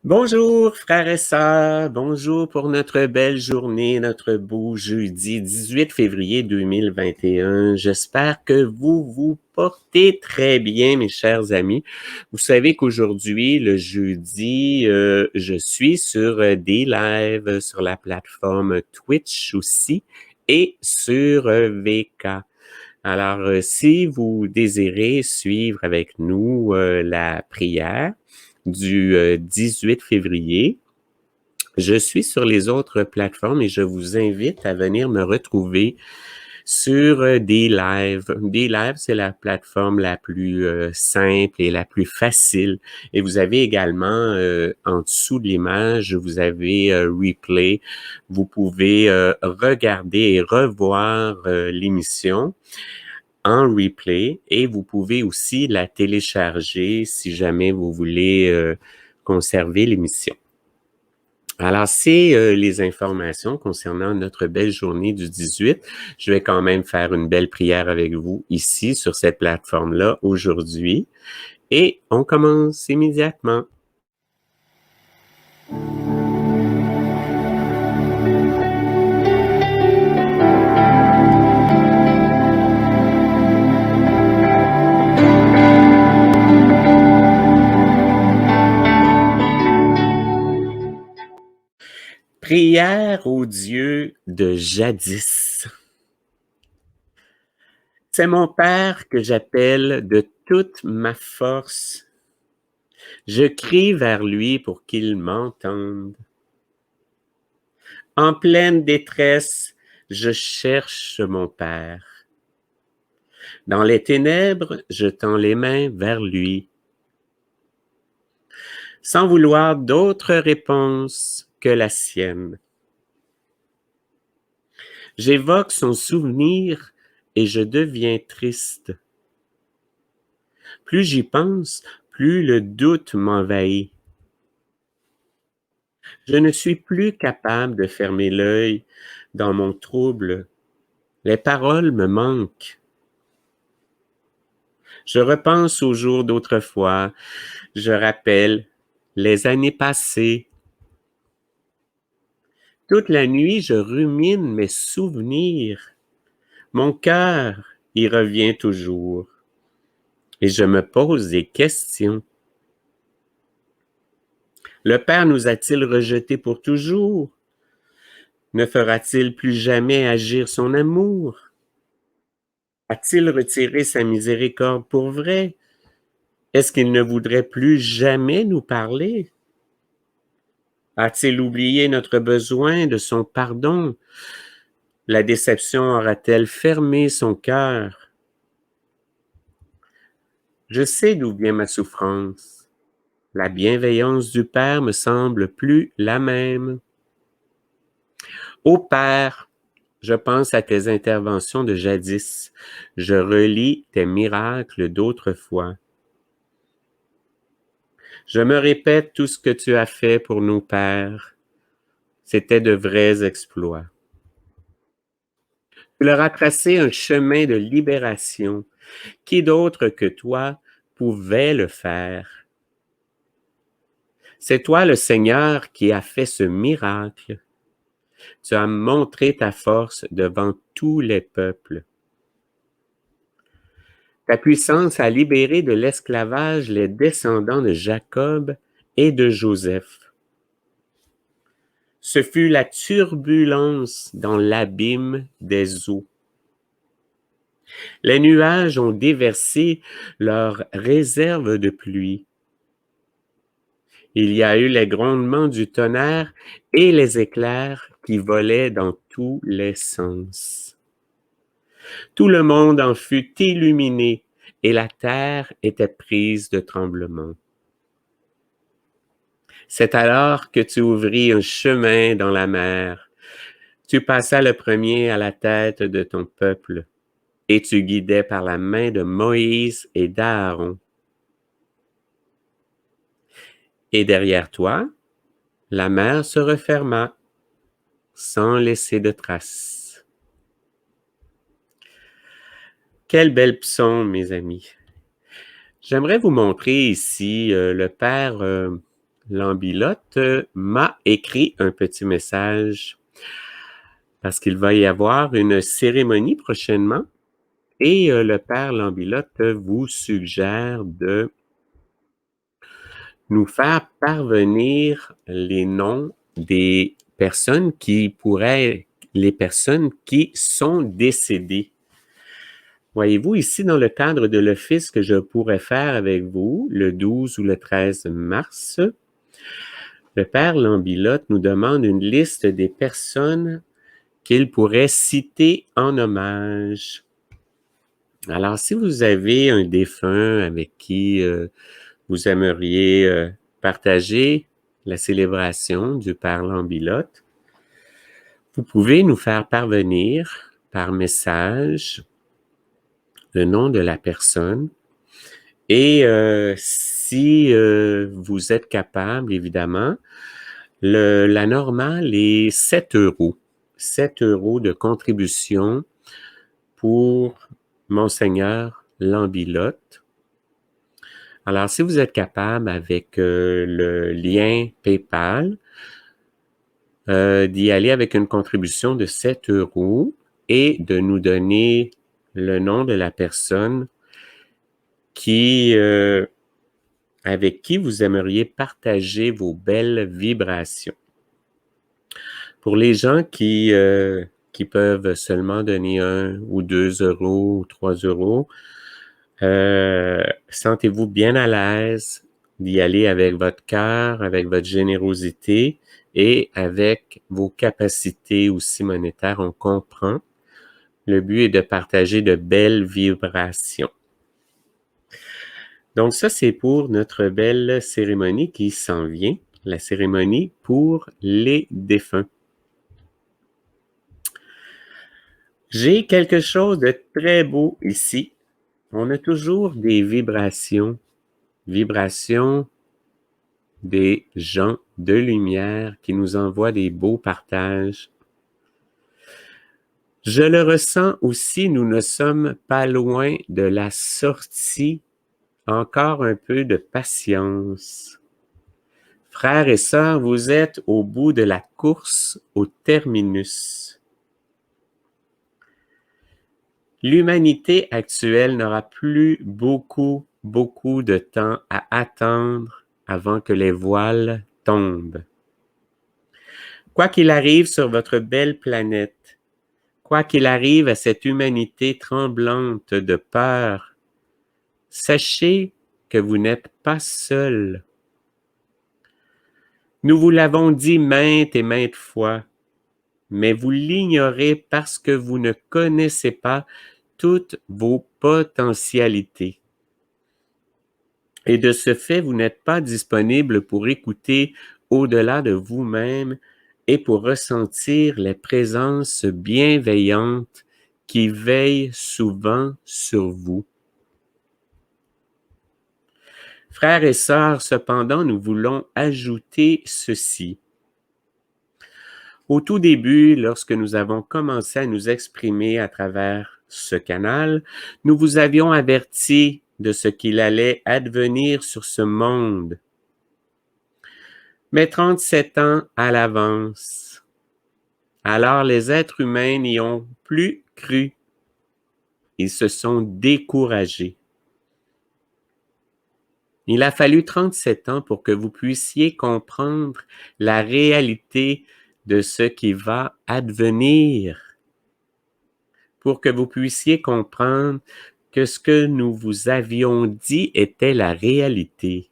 Bonjour frères et sœurs, bonjour pour notre belle journée, notre beau jeudi 18 février 2021. J'espère que vous vous portez très bien, mes chers amis. Vous savez qu'aujourd'hui, le jeudi, je suis sur des lives sur la plateforme Twitch aussi et sur VK. Alors, si vous désirez suivre avec nous la prière du 18 février, je suis sur les autres plateformes et je vous invite à venir me retrouver sur des lives. Des lives, c'est la plateforme la plus simple et la plus facile. Et vous avez également en dessous de l'image, vous avez replay. Vous pouvez regarder et revoir l'émission en replay et vous pouvez aussi la télécharger si jamais vous voulez conserver l'émission. Alors, c'est les informations concernant notre belle journée du 18. Je vais quand même faire une belle prière avec vous ici sur cette plateforme-là aujourd'hui. Et on commence immédiatement. Prière au Dieu de jadis. C'est mon Père que j'appelle de toute ma force. Je crie vers lui pour qu'il m'entende. En pleine détresse, je cherche mon Père. Dans les ténèbres, je tends les mains vers lui. Sans vouloir d'autre réponse que la sienne. J'évoque son souvenir et je deviens triste. Plus j'y pense, plus le doute m'envahit. Je ne suis plus capable de fermer l'œil dans mon trouble. Les paroles me manquent. Je repense aux jours d'autrefois. Je rappelle les années passées. Toute la nuit, je rumine mes souvenirs. Mon cœur y revient toujours. Et je me pose des questions. Le Père nous a-t-il rejetés pour toujours? Ne fera-t-il plus jamais agir son amour? A-t-il retiré sa miséricorde pour vrai? Est-ce qu'il ne voudrait plus jamais nous parler? A-t-il oublié notre besoin de son pardon? La déception aura-t-elle fermé son cœur? Je sais d'où vient ma souffrance. La bienveillance du Père me semble plus la même. Ô Père, je pense à tes interventions de jadis. Je relis tes miracles d'autrefois. Je me répète tout ce que tu as fait pour nos pères. C'étaient de vrais exploits. Tu leur as tracé un chemin de libération. Qui d'autre que toi pouvait le faire? C'est toi, le Seigneur, qui as fait ce miracle. Tu as montré ta force devant tous les peuples. Ta puissance a libéré de l'esclavage les descendants de Jacob et de Joseph. Ce fut la turbulence dans l'abîme des eaux. Les nuages ont déversé leurs réserves de pluie. Il y a eu les grondements du tonnerre et les éclairs qui volaient dans tous les sens. Tout le monde en fut illuminé et la terre était prise de tremblement. C'est alors que tu ouvris un chemin dans la mer. Tu passas le premier à la tête de ton peuple et tu guidais par la main de Moïse et d'Aaron. Et derrière toi, la mer se referma sans laisser de traces. Quel bel psaume, mes amis. J'aimerais vous montrer ici le Père Lambilotte m'a écrit un petit message parce qu'il va y avoir une cérémonie prochainement et le père Lambilotte vous suggère de nous faire parvenir les noms des personnes les personnes qui sont décédées. Voyez-vous, ici, dans le cadre de l'office que je pourrais faire avec vous, le 12 ou le 13 mars, le père Lambilotte nous demande une liste des personnes qu'il pourrait citer en hommage. Alors, si vous avez un défunt avec qui vous aimeriez partager la célébration du père Lambilotte, vous pouvez nous faire parvenir par message le nom de la personne et si vous êtes capable, évidemment, la normale est 7 €. 7 € de contribution pour Monseigneur Lambilotte. Alors, si vous êtes capable avec le lien PayPal, d'y aller avec une contribution de 7 € et de nous donner le nom de la personne avec qui vous aimeriez partager vos belles vibrations. Pour les gens qui peuvent seulement donner 1 ou 2 € ou 3 €, sentez-vous bien à l'aise d'y aller avec votre cœur, avec votre générosité et avec vos capacités aussi monétaires, on comprend. Le but est de partager de belles vibrations. Donc ça, c'est pour notre belle cérémonie qui s'en vient, la cérémonie pour les défunts. J'ai quelque chose de très beau ici. On a toujours des vibrations des gens de lumière qui nous envoient des beaux partages. Je le ressens aussi, nous ne sommes pas loin de la sortie. Encore un peu de patience. Frères et sœurs, vous êtes au bout de la course au terminus. L'humanité actuelle n'aura plus beaucoup de temps à attendre avant que les voiles tombent. Quoi qu'il arrive sur votre belle planète, quoi qu'il arrive à cette humanité tremblante de peur, sachez que vous n'êtes pas seul. Nous vous l'avons dit maintes et maintes fois, mais vous l'ignorez parce que vous ne connaissez pas toutes vos potentialités. Et de ce fait, vous n'êtes pas disponible pour écouter au-delà de vous-même et pour ressentir les présences bienveillantes qui veillent souvent sur vous. Frères et sœurs, cependant, nous voulons ajouter ceci. Au tout début, lorsque nous avons commencé à nous exprimer à travers ce canal, nous vous avions averti de ce qu'il allait advenir sur ce monde. Mais 37 ans à l'avance, alors les êtres humains n'y ont plus cru. Ils se sont découragés. Il a fallu 37 ans pour que vous puissiez comprendre la réalité de ce qui va advenir, pour que vous puissiez comprendre que ce que nous vous avions dit était la réalité.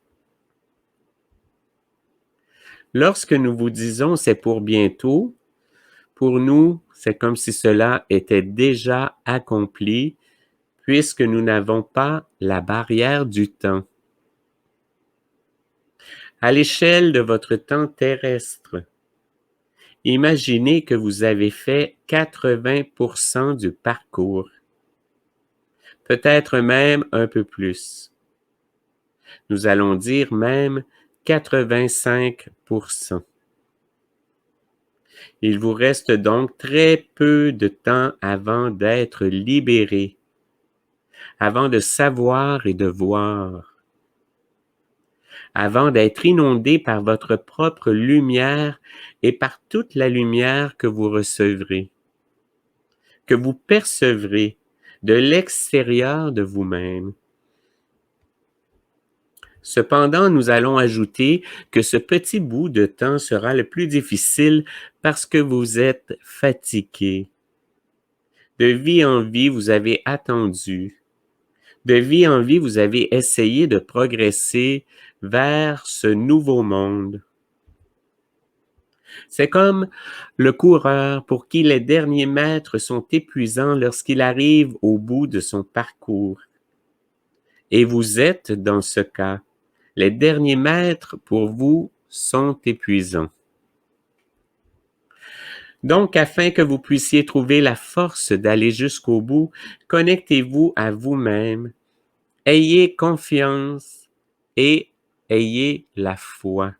Lorsque nous vous disons c'est pour bientôt, pour nous, c'est comme si cela était déjà accompli, puisque nous n'avons pas la barrière du temps. À l'échelle de votre temps terrestre, imaginez que vous avez fait 80% du parcours, peut-être même un peu plus. Nous allons dire même 85%. Il vous reste donc très peu de temps avant d'être libéré, avant de savoir et de voir. avant d'être inondé par votre propre lumière et par toute la lumière que vous recevrez, que vous percevrez de l'extérieur de vous-même. Cependant, nous allons ajouter que ce petit bout de temps sera le plus difficile parce que vous êtes fatigué. De vie en vie, vous avez attendu. De vie en vie, vous avez essayé de progresser vers ce nouveau monde. C'est comme le coureur pour qui les derniers mètres sont épuisants lorsqu'il arrive au bout de son parcours. Et vous êtes dans ce cas. Les derniers mètres pour vous sont épuisants. Donc, afin que vous puissiez trouver la force d'aller jusqu'au bout, connectez-vous à vous-même, ayez confiance et ayez la foi.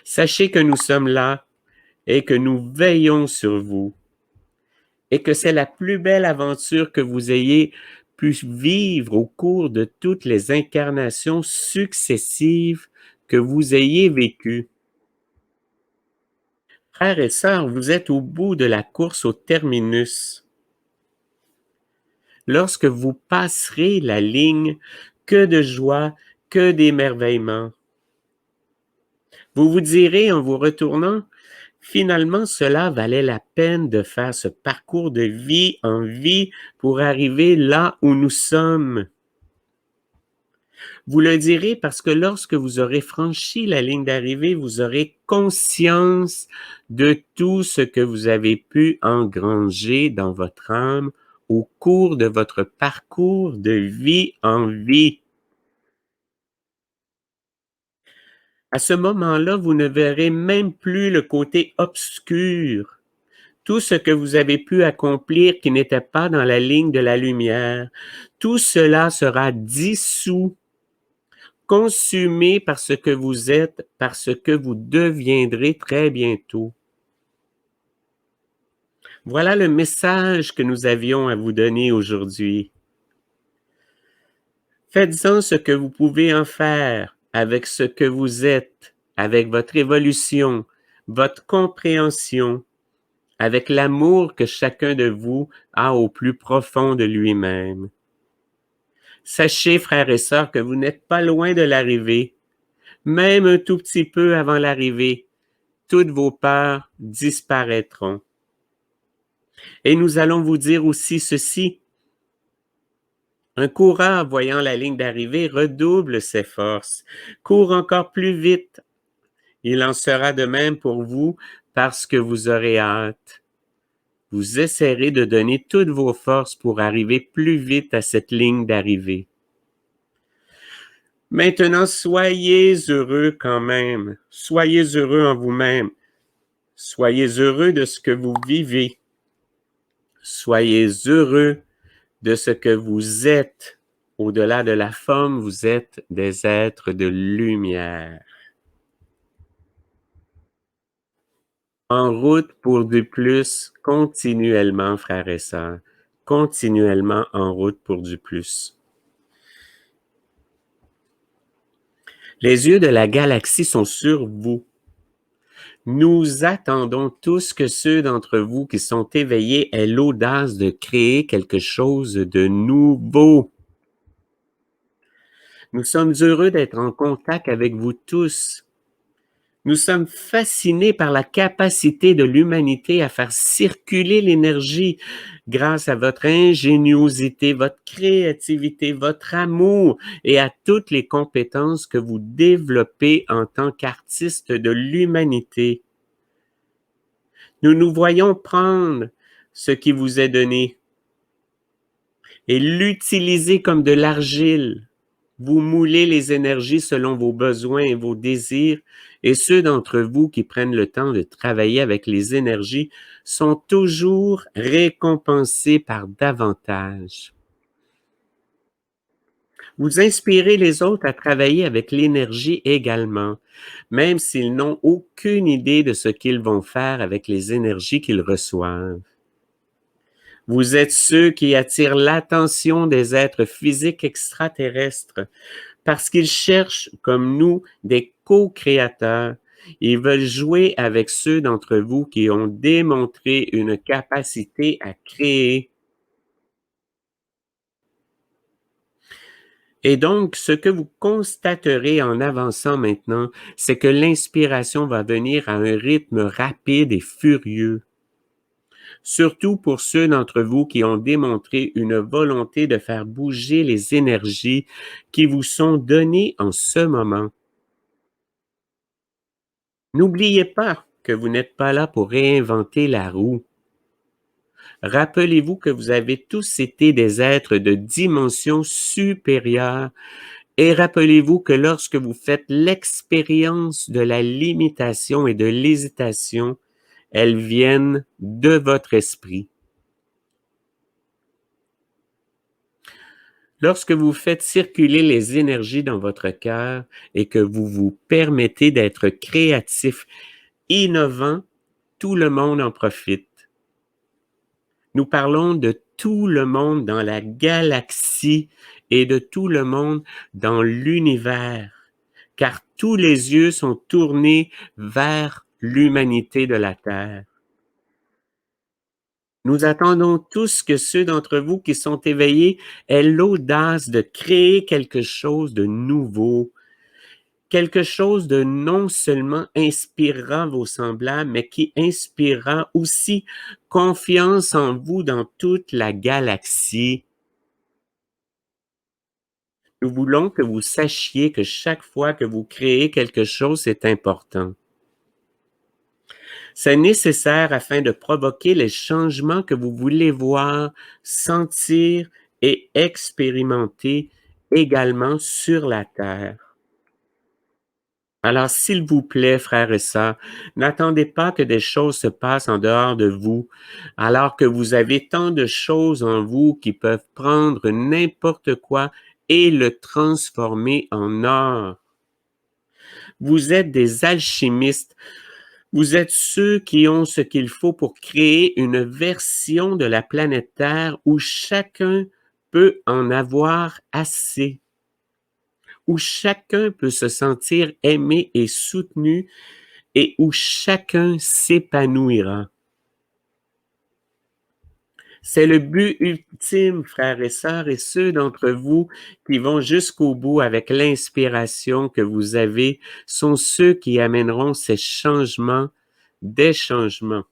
Sachez que nous sommes là et que nous veillons sur vous et que c'est la plus belle aventure que vous ayez pu vivre au cours de toutes les incarnations successives que vous ayez vécues. Frères et sœurs, vous êtes au bout de la course au terminus. Lorsque vous passerez la ligne, que de joie, que d'émerveillement. Vous vous direz en vous retournant, finalement, cela valait la peine de faire ce parcours de vie en vie pour arriver là où nous sommes. Vous le direz parce que lorsque vous aurez franchi la ligne d'arrivée, vous aurez conscience de tout ce que vous avez pu engranger dans votre âme au cours de votre parcours de vie en vie. À ce moment-là, vous ne verrez même plus le côté obscur. Tout ce que vous avez pu accomplir qui n'était pas dans la ligne de la lumière, tout cela sera dissous, consumé par ce que vous êtes, par ce que vous deviendrez très bientôt. Voilà le message que nous avions à vous donner aujourd'hui. Faites-en ce que vous pouvez en faire avec ce que vous êtes, avec votre évolution, votre compréhension, avec l'amour que chacun de vous a au plus profond de lui-même. Sachez, frères et sœurs, que vous n'êtes pas loin de l'arrivée. Même un tout petit peu avant l'arrivée, toutes vos peurs disparaîtront. Et nous allons vous dire aussi ceci. Un coureur voyant la ligne d'arrivée redouble ses forces, court encore plus vite. Il en sera de même pour vous parce que vous aurez hâte. Vous essaierez de donner toutes vos forces pour arriver plus vite à cette ligne d'arrivée. Maintenant, soyez heureux quand même. Soyez heureux en vous-même. Soyez heureux de ce que vous vivez. Soyez heureux de ce que vous êtes. Au-delà de la forme, vous êtes des êtres de lumière. En route pour du plus, continuellement, frères et sœurs. Continuellement en route pour du plus. Les yeux de la galaxie sont sur vous. Nous attendons tous que ceux d'entre vous qui sont éveillés aient l'audace de créer quelque chose de nouveau. Nous sommes heureux d'être en contact avec vous tous. Nous sommes fascinés par la capacité de l'humanité à faire circuler l'énergie grâce à votre ingéniosité, votre créativité, votre amour et à toutes les compétences que vous développez en tant qu'artiste de l'humanité. Nous nous voyons prendre ce qui vous est donné et l'utiliser comme de l'argile. Vous moulez les énergies selon vos besoins et vos désirs, et ceux d'entre vous qui prennent le temps de travailler avec les énergies sont toujours récompensés par davantage. Vous inspirez les autres à travailler avec l'énergie également, même s'ils n'ont aucune idée de ce qu'ils vont faire avec les énergies qu'ils reçoivent. Vous êtes ceux qui attirent l'attention des êtres physiques extraterrestres parce qu'ils cherchent, comme nous, des co-créateurs. Ils veulent jouer avec ceux d'entre vous qui ont démontré une capacité à créer. Et donc, ce que vous constaterez en avançant maintenant, c'est que l'inspiration va venir à un rythme rapide et furieux. Surtout pour ceux d'entre vous qui ont démontré une volonté de faire bouger les énergies qui vous sont données en ce moment. N'oubliez pas que vous n'êtes pas là pour réinventer la roue. Rappelez-vous que vous avez tous été des êtres de dimension supérieure et rappelez-vous que lorsque vous faites l'expérience de la limitation et de l'hésitation, elles viennent de votre esprit. Lorsque vous faites circuler les énergies dans votre cœur et que vous vous permettez d'être créatif, innovant, tout le monde en profite. Nous parlons de tout le monde dans la galaxie et de tout le monde dans l'univers, car tous les yeux sont tournés vers l'humanité de la Terre. Nous attendons tous que ceux d'entre vous qui sont éveillés aient l'audace de créer quelque chose de nouveau, quelque chose de non seulement inspirant vos semblables, mais qui inspirera aussi confiance en vous dans toute la galaxie. Nous voulons que vous sachiez que chaque fois que vous créez quelque chose, c'est important. C'est nécessaire afin de provoquer les changements que vous voulez voir, sentir et expérimenter également sur la Terre. Alors, s'il vous plaît, frères et sœurs, n'attendez pas que des choses se passent en dehors de vous, alors que vous avez tant de choses en vous qui peuvent prendre n'importe quoi et le transformer en or. Vous êtes des alchimistes. Vous êtes ceux qui ont ce qu'il faut pour créer une version de la planète Terre où chacun peut en avoir assez, où chacun peut se sentir aimé et soutenu et où chacun s'épanouira. C'est le but ultime, frères et sœurs, et ceux d'entre vous qui vont jusqu'au bout avec l'inspiration que vous avez sont ceux qui amèneront ces changements, des changements.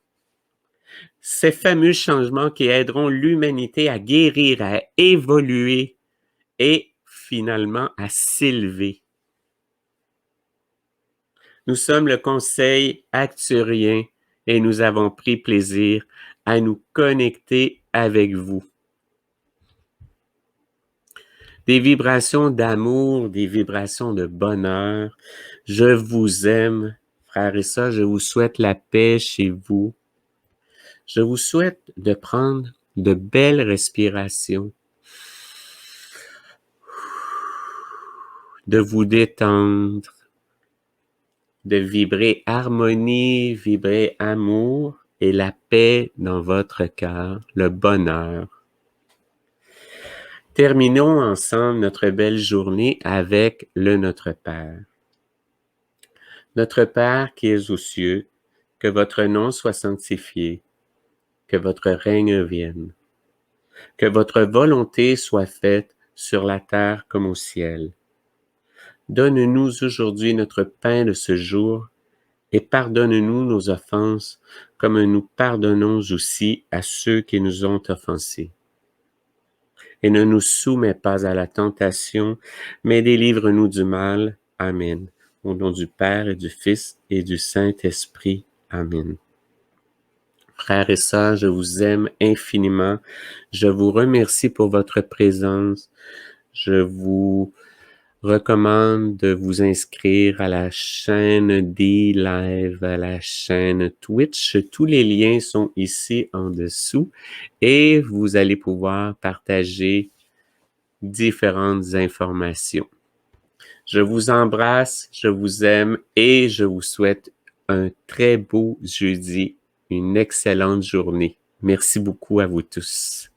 Ces fameux changements qui aideront l'humanité à guérir, à évoluer et finalement à s'élever. Nous sommes le Conseil Acturien et nous avons pris plaisir à nous connecter avec vous. Des vibrations d'amour, des vibrations de bonheur. Je vous aime, frères et sœurs, je vous souhaite la paix chez vous. Je vous souhaite de prendre de belles respirations, de vous détendre, de vibrer harmonie, vibrer amour et la paix dans votre cœur, le bonheur. Terminons ensemble notre belle journée avec le Notre Père. Notre Père qui es aux cieux, que votre nom soit sanctifié, que votre règne vienne, que votre volonté soit faite sur la terre comme au ciel. Donne-nous aujourd'hui notre pain de ce jour et pardonne-nous nos offenses comme nous pardonnons aussi à ceux qui nous ont offensés. Et ne nous soumets pas à la tentation, mais délivre-nous du mal. Amen. Au nom du Père et du Fils et du Saint-Esprit. Amen. Frères et sœurs, je vous aime infiniment. Je vous remercie pour votre présence. Je vous recommande de vous inscrire à la chaîne D-Live, à la chaîne Twitch. Tous les liens sont ici en dessous et vous allez pouvoir partager différentes informations. Je vous embrasse, je vous aime et je vous souhaite un très beau jeudi, une excellente journée. Merci beaucoup à vous tous.